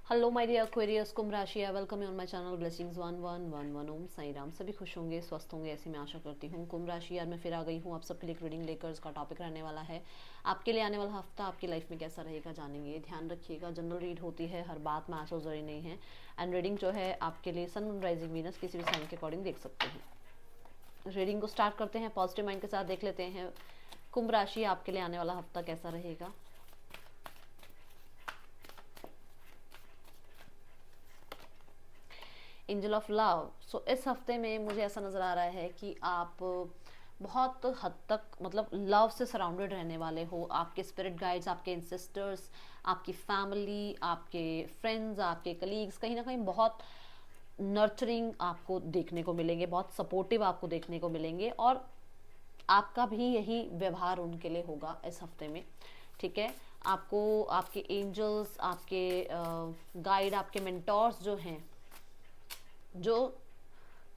Hello my dear Aquarius, कुंभ राशि है। Welcome you on my channel blessings 1111। ओम साई राम। सभी खुश होंगे, स्वस्थ होंगे, ऐसी मैं आशा करती हूँ। कुंभ राशि यार मैं फिर आ गई हूँ आप सबके लिए रीडिंग लेकर। इसका टॉपिक रहने वाला है आपके लिए आने वाला हफ्ता आपकी लाइफ में कैसा रहेगा, जानेंगे। ध्यान रखिएगा, जनरल रीड होती है, हर बात में आंसर जरूरी नहीं है। एंड रीडिंग जो है आपके लिए सन मून राइजिंग वीनस किसी भी साइन के अकॉर्डिंग देख सकते हैं। रीडिंग को स्टार्ट करते हैं पॉजिटिव माइंड के साथ। देख लेते हैं कुंभ राशि आपके लिए आने वाला हफ्ता कैसा रहेगा। Angel of love. सो इस हफ्ते में मुझे ऐसा नज़र आ रहा है कि आप बहुत हद तक मतलब लव से सराउंडेड रहने वाले हो। आपके स्पिरिट गाइड्स, आपके इंसिस्टर्स, आपकी फैमिली, आपके फ्रेंड्स, आपके कलीग्स कहीं ना कहीं बहुत नर्चरिंग आपको देखने को मिलेंगे, बहुत सपोर्टिव आपको देखने को मिलेंगे। और आपका भी यही व्यवहार उनके लिए होगा इस हफ्ते में। ठीक है, आपको आपके एंजल्स, आपके गाइड, आपके मेंटोर्स जो हैं, जो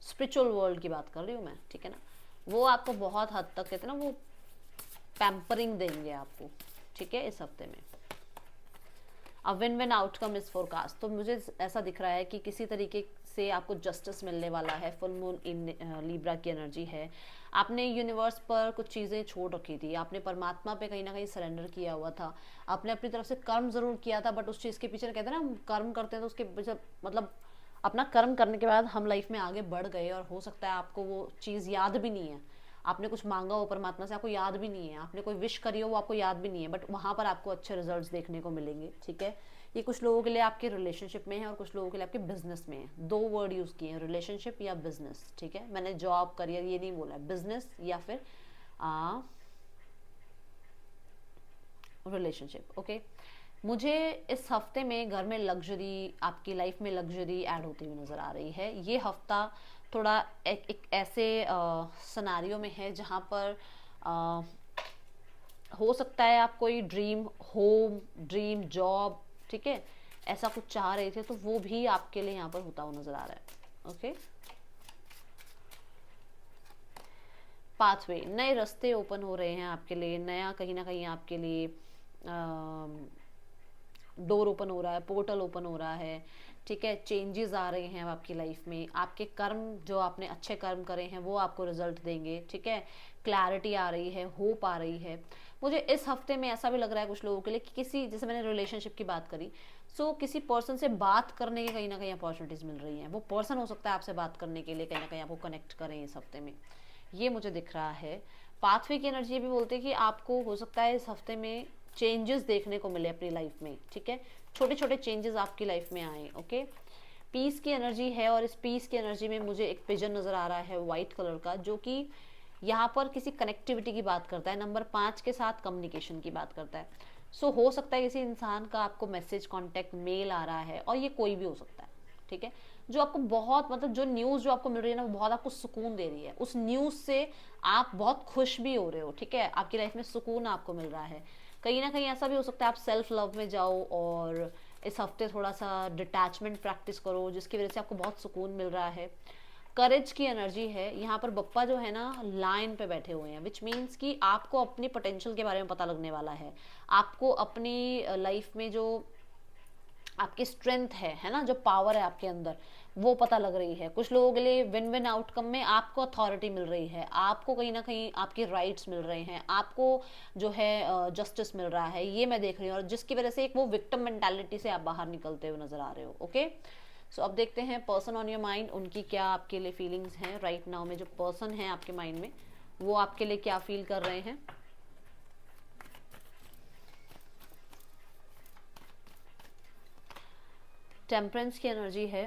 स्पिरिचुअल वर्ल्ड की बात कर रही हूँ मैं, ठीक है ना, वो आपको बहुत हद तक कहते हैं ना वो पैम्परिंग देंगे आपको। ठीक है, इस हफ्ते में a win win outcome is forecast. तो मुझे ऐसा दिख रहा है कि किसी तरीके से आपको जस्टिस मिलने वाला है। फुल मून इन लीब्रा की एनर्जी है। आपने यूनिवर्स पर कुछ चीज़ें छोड़ रखी थी, आपने परमात्मा पे कहीं ना कहीं सरेंडर किया हुआ था। आपने अपनी तरफ से कर्म जरूर किया था, बट उस चीज़ के पीछे कहते हैं ना, हम कर्म करते हैं तो उसके पीछे मतलब अपना कर्म करने के बाद हम लाइफ में आगे बढ़ गए, और हो सकता है आपको वो चीज़ याद भी नहीं है। आपने कुछ मांगा हो परमात्मा से, आपको याद भी नहीं है। आपने कोई विश करी हो, वो आपको याद भी नहीं है, बट वहाँ पर आपको अच्छे रिजल्ट्स देखने को मिलेंगे। ठीक है, ये कुछ लोगों के लिए आपके रिलेशनशिप में है और कुछ लोगों के लिए आपके बिजनेस में है। दो वर्ड यूज़ किए हैं, रिलेशनशिप या बिजनेस। ठीक है, मैंने जॉब करियर ये नहीं बोला है, बिजनेस या फिर रिलेशनशिप। ओके, मुझे इस हफ्ते में घर में लग्जरी, आपकी लाइफ में लग्जरी ऐड होती हुई नज़र आ रही है। ये हफ्ता थोड़ा एक ऐसे सिनेरियो में है जहाँ पर आ, हो सकता है आप कोई ड्रीम होम, ड्रीम जॉब, ठीक है, ऐसा कुछ चाह रहे थे, तो वो भी आपके लिए यहाँ पर होता हुआ नज़र आ रहा है। ओके, पाथवे, नए रास्ते ओपन हो रहे हैं आपके लिए। नया कहीं ना कहीं आपके लिए डोर ओपन हो रहा है, पोर्टल ओपन हो रहा है। ठीक है, चेंजेस आ रहे हैं आपकी लाइफ में। आपके कर्म जो आपने अच्छे कर्म करे हैं वो आपको रिजल्ट देंगे। ठीक है, क्लैरिटी आ रही है, होप आ रही है। मुझे इस हफ्ते में ऐसा भी लग रहा है कुछ लोगों के लिए कि किसी, जैसे मैंने रिलेशनशिप की बात करी, सो किसी पर्सन से बात करने की कहीं ना कहीं अपॉर्चुनिटीज़ मिल रही हैं। वो पर्सन हो सकता है आपसे बात करने के लिए कहीं ना कहीं आपको कनेक्ट करें इस हफ्ते में, ये मुझे दिख रहा है। पाथवे की एनर्जी भी बोलते हैं कि आपको हो सकता है इस हफ्ते में चेंजेस देखने को मिले अपनी लाइफ में। ठीक है, छोटे छोटे चेंजेस आपकी लाइफ में आए। ओके, पीस की एनर्जी है, और इस पीस की एनर्जी में मुझे एक पिजन नज़र आ रहा है वाइट कलर का, जो कि यहाँ पर किसी कनेक्टिविटी की बात करता है। नंबर 5 के साथ कम्युनिकेशन की बात करता है। सो हो सकता है किसी इंसान का आपको मैसेज, कॉन्टैक्ट, मेल आ रहा है, और ये कोई भी हो सकता है। ठीक है, जो आपको बहुत मतलब जो न्यूज़ जो आपको मिल रही है ना, वो बहुत आपको सुकून दे रही है। उस न्यूज़ से आप बहुत खुश भी हो रहे हो। ठीक है, आपकी लाइफ में सुकून आपको मिल रहा है। कहीं ना कहीं ऐसा भी हो सकता है आप सेल्फ लव में जाओ और इस हफ्ते थोड़ा सा डिटैचमेंट प्रैक्टिस करो, जिसकी वजह से आपको बहुत सुकून मिल रहा है। करेज की एनर्जी है यहाँ पर। बप्पा जो है ना लाइन पे बैठे हुए हैं, विच मीन्स कि आपको अपनी पोटेंशियल के बारे में पता लगने वाला है। आपको अपनी लाइफ में जो आपकी स्ट्रेंथ है ना, जो पावर है आपके अंदर, वो पता लग रही है। कुछ लोगों के लिए विन विन आउटकम में आपको अथॉरिटी मिल रही है, आपको कहीं ना कहीं आपके राइट्स मिल रहे हैं, आपको जो है जस्टिस मिल रहा है, ये मैं देख रही हूँ। और जिसकी वजह से एक वो विक्टिम मेंटालिटी से आप बाहर निकलते हुए नजर आ रहे हो। ओके, सो अब देखते हैं पर्सन ऑन योर माइंड, उनकी क्या आपके लिए फीलिंग्स हैं राइट नाउ में। जो पर्सन है आपके माइंड में, वो आपके लिए क्या फील कर रहे हैं। टेम्परेंस की एनर्जी है।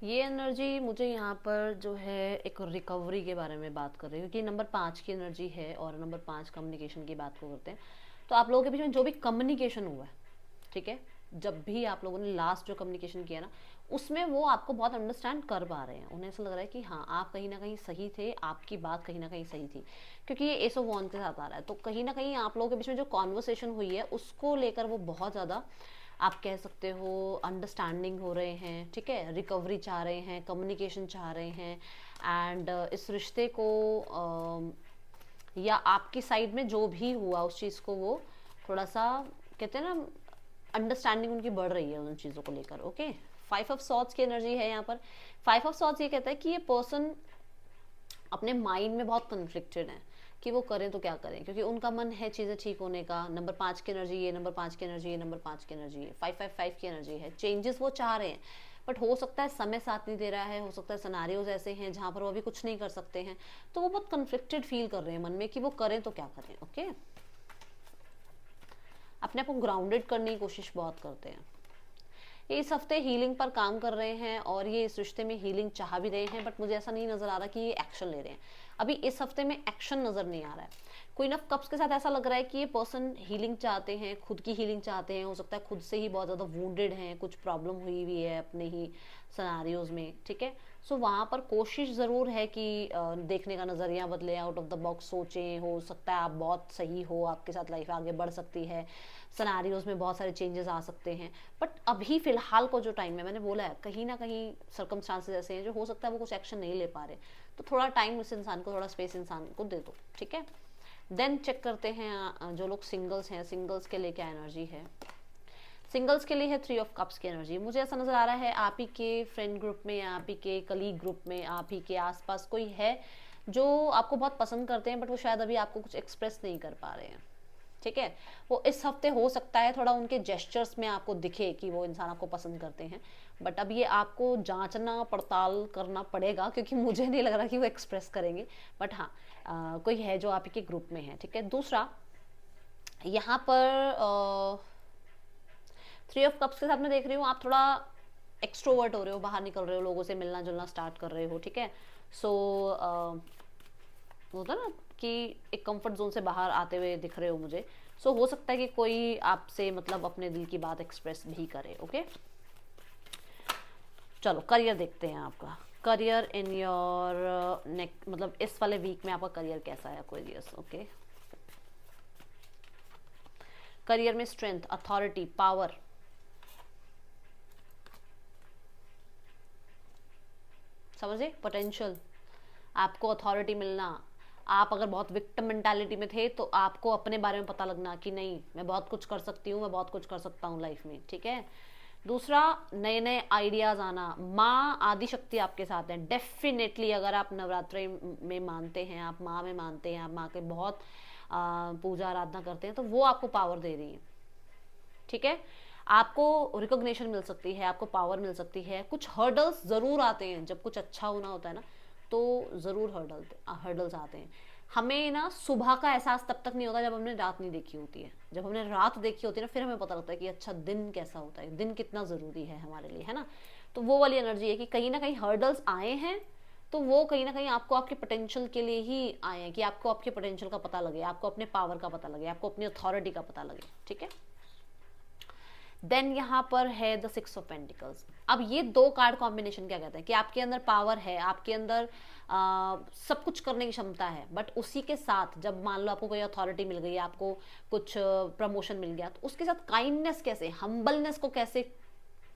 ये एनर्जी मुझे यहाँ पर जो है एक रिकवरी के बारे में बात कर रही है, क्योंकि नंबर 5 की एनर्जी है और नंबर 5 कम्युनिकेशन की बात को करते हैं। तो आप लोगों के बीच में जो भी कम्युनिकेशन हुआ है, ठीक है, जब भी आप लोगों ने लास्ट जो कम्युनिकेशन किया ना, उसमें वो आपको बहुत अंडरस्टैंड कर पा रहे हैं। उन्हें ऐसा लग रहा है कि हाँ, आप कहीं ना कहीं सही थे, आपकी बात कहीं ना कहीं सही थी, क्योंकि ये एस ऑफ वॉन्ड के साथ आ रहा है। तो कहीं ना कहीं आप लोगों के बीच में जो कॉन्वर्सेशन हुई है उसको लेकर वो बहुत ज़्यादा, आप कह सकते हो, अंडरस्टैंडिंग हो रहे हैं। ठीक है, रिकवरी चाह रहे हैं, कम्युनिकेशन चाह रहे हैं। एंड इस रिश्ते को या आपकी साइड में जो भी हुआ उस चीज़ को वो थोड़ा सा कहते हैं ना अंडरस्टैंडिंग उनकी बढ़ रही है उन चीज़ों को लेकर। ओके, 5 ऑफ सॉर्ड्स की एनर्जी है यहाँ पर। 5 ऑफ सॉर्ड्स ये कहता है कि ये पर्सन अपने माइंड में बहुत कन्फ्लिक्टेड है कि वो करें तो क्या करें, क्योंकि उनका मन है चीज़ें ठीक होने का। नंबर 5 की एनर्जी ये, नंबर 5 की एनर्जी ये, नंबर 5 की एनर्जी ये, 555 की एनर्जी है। चेंजेस वो चाह रहे हैं, बट हो सकता है समय साथ नहीं दे रहा है, हो सकता है सिनेरियोज ऐसे हैं जहाँ पर वो अभी कुछ नहीं कर सकते हैं, तो वो बहुत कन्फ्लिक्टेड फील कर रहे हैं मन में कि वो करें तो क्या करें। ओके, अपने आप को ग्राउंडेड करने की कोशिश बहुत करते हैं। ये इस हफ्ते हीलिंग पर काम कर रहे हैं और ये इस रिश्ते में हीलिंग चाह भी रहे हैं, बट मुझे ऐसा नहीं नजर आ रहा कि ये एक्शन ले रहे हैं। अभी इस हफ्ते में एक्शन नजर नहीं आ रहा है। क्वीन ऑफ कप्स के साथ ऐसा लग रहा है कि ये पर्सन हीलिंग चाहते हैं, खुद की हीलिंग चाहते हैं। हो सकता है खुद से ही बहुत ज़्यादा वुंडेड हैं, कुछ प्रॉब्लम हुई है अपने ही सिनेरियोज में, ठीक है। सो वहाँ पर कोशिश ज़रूर है कि देखने का नज़रिया बदले, आउट ऑफ द बॉक्स सोचें। हो सकता है आप बहुत सही हो, आपके साथ लाइफ आगे बढ़ सकती है, सिनेरियोज में बहुत सारे चेंजेस आ सकते हैं, बट अभी फिलहाल को जो टाइम है, मैंने बोला है कहीं ना कहीं सर्कमस्टांसेस ऐसे हैं जो हो सकता है वो कुछ एक्शन नहीं ले पा रहे, तो थोड़ा टाइम उस इंसान को, थोड़ा स्पेस इंसान को दे दो, ठीक है। देन चेक करते हैं जो लोग सिंगल्स हैं, सिंगल्स के लिए क्या एनर्जी है। सिंगल्स के लिए है 3 ऑफ कप्स की एनर्जी। मुझे ऐसा नजर आ रहा है आप ही के फ्रेंड ग्रुप में, आप ही के कलीग ग्रुप में, आप ही के आसपास कोई है जो आपको बहुत पसंद करते हैं, बट वो शायद अभी आपको कुछ एक्सप्रेस नहीं कर पा रहे हैं, ठीक है। वो इस हफ्ते हो सकता है थोड़ा उनके जेस्चर्स में आपको दिखे कि वो इंसान आपको पसंद करते हैं, बट अब ये आपको जांचना पड़ताल करना पड़ेगा, क्योंकि मुझे नहीं लग रहा कि वो एक्सप्रेस करेंगे, बट हाँ कोई है जो आप ही के ग्रुप में है, ठीक है। दूसरा यहाँ पर 3 ऑफ कप्स के साथ मैं देख रही हूँ आप थोड़ा एक्सट्रोवर्ट हो रहे हो, बाहर निकल रहे हो, लोगों से मिलना जुलना स्टार्ट कर रहे हो, ठीक है। सो होता ना कि एक कंफर्ट जोन से बाहर आते हुए दिख रहे हो मुझे। सो हो सकता है कि कोई आपसे मतलब अपने दिल की बात एक्सप्रेस भी करे। ओके, चलो करियर देखते हैं आपका। करियर इन योर नेक, मतलब इस वाले वीक में आपका करियर कैसा है एक्वेरियस। ओके, करियर में स्ट्रेंथ, अथॉरिटी, पावर, समझे, पोटेंशियल, आपको अथॉरिटी मिलना। आप अगर बहुत विक्टिम मेंटालिटी में थे तो आपको अपने बारे में पता लगना कि नहीं मैं बहुत कुछ कर सकती हूँ, मैं बहुत कुछ कर सकता हूँ लाइफ में, ठीक है। दूसरा, नए नए आइडियाज आना। माँ आदि शक्ति आपके साथ है डेफिनेटली। अगर आप नवरात्रि में मानते हैं, आप माँ में मानते हैं, आप माँ के बहुत पूजा आराधना करते हैं, तो वो आपको पावर दे रही है, ठीक है। आपको रिकॉग्निशन मिल सकती है, आपको पावर मिल सकती है। कुछ हर्डल्स जरूर आते हैं जब कुछ अच्छा होना होता है ना, तो ज़रूर हर्डल्स आते हैं। हमें ना सुबह का एहसास तब तक नहीं होता जब हमने रात नहीं देखी होती है। जब हमने रात देखी होती है ना, फिर हमें पता लगता है कि अच्छा दिन कैसा होता है, दिन कितना ज़रूरी है हमारे लिए, है ना। तो वो वाली एनर्जी है कि कहीं ना कहीं हर्डल्स आए हैं, तो वो कहीं ना कहीं आपको आपके पोटेंशियल के लिए ही आए हैं, कि आपको आपके पोटेंशियल का पता लगे, आपको अपने पावर का पता लगे, आपको अपनी अथॉरिटी का पता लगे, ठीक है। देन यहाँ पर है द 6 ऑफ पेंटिकल्स। अब ये दो कार्ड कॉम्बिनेशन क्या कहते हैं कि आपके अंदर पावर है, आपके अंदर सब कुछ करने की क्षमता है, बट उसी के साथ जब मान लो आपको कोई अथॉरिटी मिल गई, आपको कुछ प्रमोशन मिल गया, तो उसके साथ काइंडनेस कैसे, हम्बलनेस को कैसे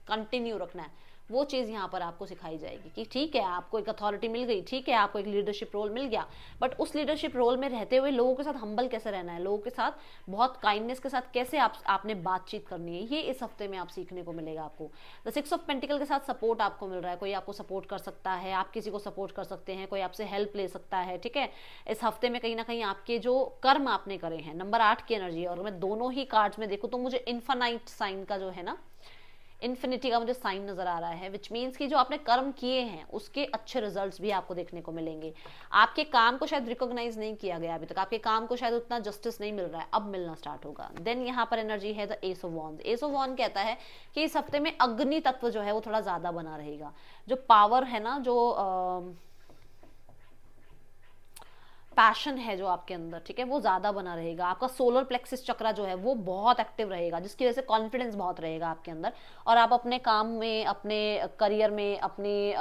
कंटिन्यू रखना है, वो चीज़ यहाँ पर आपको सिखाई जाएगी कि ठीक है आपको एक अथॉरिटी मिल गई, ठीक है आपको एक लीडरशिप रोल मिल गया, बट उस लीडरशिप रोल में रहते हुए लोगों के साथ हम्बल कैसे रहना है, लोगों के साथ बहुत काइंडनेस के साथ कैसे आपने बातचीत करनी है, ये इस हफ्ते में आप सीखने को मिलेगा आपको। द 6 ऑफ पेंटिकल के साथ सपोर्ट आपको मिल रहा है, कोई आपको सपोर्ट कर सकता है, आप किसी को सपोर्ट कर सकते हैं, कोई आपसे हेल्प ले सकता है, ठीक है। इस हफ्ते में कहीं ना कहीं आपके जो कर्म आपने करे हैं, नंबर 8 की एनर्जी, और मैं दोनों ही कार्ड्स में देखूँ तो मुझे इन्फानाइट साइन का जो है ना, इन्फिनिटी का मुझे साइन नजर आ रहा है, विच मीन्स कि जो आपने कर्म किए हैं उसके अच्छे रिजल्ट्स भी आपको देखने को मिलेंगे। आपके काम को शायद रिकॉग्नाइज नहीं किया गया अभी तक, आपके काम को शायद उतना जस्टिस नहीं मिल रहा है, अब मिलना स्टार्ट होगा। देन यहाँ पर एनर्जी है the ace of wands. Ace of wand कहता है कि इस हफ्ते में अग्नि तत्व जो है वो थोड़ा ज्यादा बना रहेगा, जो पावर है ना, जो पैशन है जो आपके अंदर, ठीक है, वो ज्यादा बना रहेगा। आपका सोलर प्लेक्सिस चक्रा जो है वो बहुत एक्टिव रहेगा, जिसकी वजह से कॉन्फिडेंस बहुत रहेगा आपके अंदर, और आप अपने काम में, अपने करियर में, अपने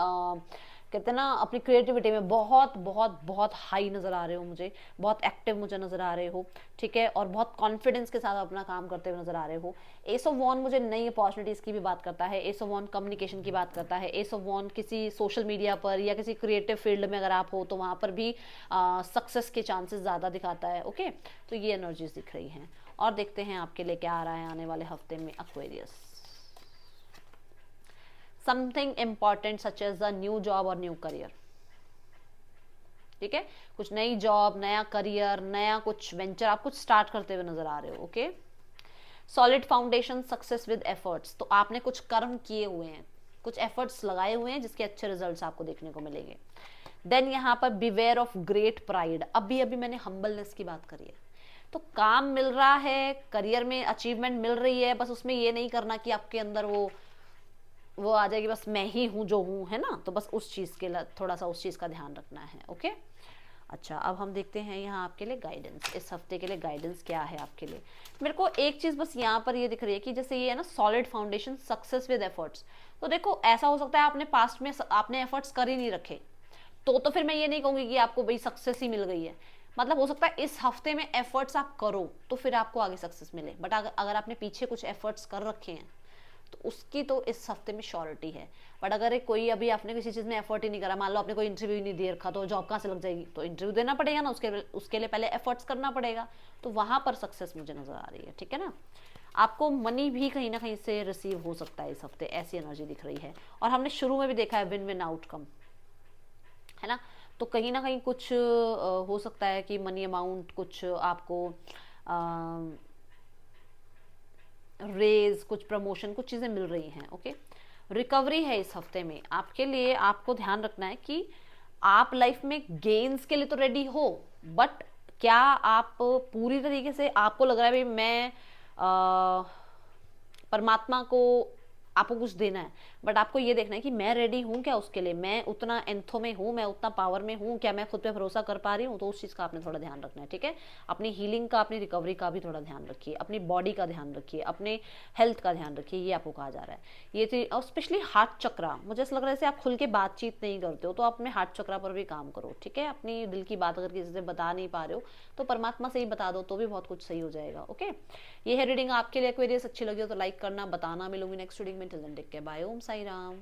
कहते हैं ना अपनी क्रिएटिविटी में बहुत बहुत बहुत हाई नजर आ रहे हो मुझे, बहुत एक्टिव मुझे नजर आ रहे हो, ठीक है, और बहुत कॉन्फिडेंस के साथ अपना काम करते हुए नजर आ रहे हो। एस ऑफ वॉन्ड मुझे नई अपॉर्चुनिटीज की भी बात करता है, एस ऑफ वॉन्ड कम्युनिकेशन की बात करता है, एस ऑफ वॉन्ड किसी सोशल मीडिया पर या किसी क्रिएटिव फील्ड में अगर आप हो तो वहां पर भी सक्सेस के चांसेस ज्यादा दिखाता है। ओके, तो ये एनर्जीज दिख रही हैं। और देखते हैं आपके लिए क्या आ रहा है आने वाले हफ्ते में Aquarius. Something important such as a new job और न्यू करियर, ठीक है, कुछ नई जॉब, नया करियर, नया कुछ वेंचर आप कुछ स्टार्ट करते हुए नजर आ रहे हो। Okay, solid foundation, success with efforts, तो आपने कुछ कर्म किए हुए हैं, कुछ एफर्ट्स लगाए हुए हैं जिसके अच्छे रिजल्ट्स आपको देखने को मिलेंगे। देन यहाँ पर बिवेयर ऑफ ग्रेट प्राइड, अभी अभी मैंने हम्बलनेस की बात करी है, तो काम मिल रहा है, करियर में अचीवमेंट मिल रही है, बस उसमें ये नहीं करना कि आपके अंदर वो आ जाएगी बस मैं ही हूँ जो हूँ, है ना, तो बस उस चीज़ के लिए थोड़ा सा उस चीज़ का ध्यान रखना है। ओके, अच्छा अब हम देखते हैं यहाँ आपके लिए गाइडेंस, इस हफ्ते के लिए गाइडेंस क्या है आपके लिए। मेरे को एक चीज़ बस यहाँ पर ये दिख रही है कि जैसे ये है ना solid foundation, success with efforts, तो देखो ऐसा हो सकता है आपने पास्ट में आपने एफर्ट्स कर ही नहीं रखे, तो फिर मैं ये नहीं कहूँगी कि आपको भाई सक्सेस ही मिल गई है, मतलब हो सकता है इस हफ्ते में एफर्ट्स आप करो तो फिर आपको आगे सक्सेस मिले, बट अगर आपने पीछे कुछ एफर्ट्स कर रखे हैं तो उसकी तो इस हफ्ते में श्योरिटी है। बट अगर कोई अभी आपने किसी चीज़ में एफर्ट ही नहीं करा, मान लो आपने कोई इंटरव्यू नहीं दे रखा, तो जॉब कहाँ से लग जाएगी, तो इंटरव्यू देना पड़ेगा ना, उसके लिए पहले एफर्ट्स करना पड़ेगा, तो वहां पर सक्सेस मुझे नजर आ रही है। ठीक है ना, आपको मनी भी कहीं ना कहीं से रिसीव हो सकता है इस हफ्ते, ऐसी एनर्जी दिख रही है। और हमने शुरू में भी देखा है विन विन आउटकम, है ना, तो कहीं ना कहीं कुछ हो सकता है कि मनी अमाउंट कुछ आपको रेज, कुछ प्रमोशन, कुछ चीज़ें मिल रही हैं। ओके, रिकवरी है इस हफ्ते में आपके लिए, आपको ध्यान रखना है कि आप लाइफ में गेन्स के लिए तो रेडी हो, बट क्या आप पूरी तरीके से, आपको लग रहा है भाई मैं परमात्मा को आपको कुछ देना है, बट आपको ये देखना है कि मैं रेडी हूँ क्या उसके लिए, मैं उतना एंथो में हूँ, मैं उतना पावर में हूँ क्या, मैं खुद पे भरोसा कर पा रही हूँ, तो उस चीज़ का आपने थोड़ा ध्यान रखना है। ठीक है, अपनी हीलिंग का, अपनी रिकवरी का भी थोड़ा ध्यान रखिए, अपनी बॉडी का ध्यान रखिए, अपने हेल्थ का ध्यान रखिए, ये आपको कहा जा रहा है। ये थी, और स्पेशली हार्ट चक्रा, मुझे ऐसा लग रहा है जैसे आप खुल के बातचीत नहीं करते हो, तो आप अपने हार्ट चक्रा पर भी काम करो। ठीक है, अपनी दिल की बात अगर किसी से बता नहीं पा रहे हो तो परमात्मा से ही बता दो, तो भी बहुत कुछ सही हो जाएगा। ओके, ये है रीडिंग आपके लिए एक्वेरियस, अच्छी लगी हो तो लाइक करना, बताना। मिलूंगी नेक्स्ट रीडिंग में, till then take care, bye, Om Sai Ram.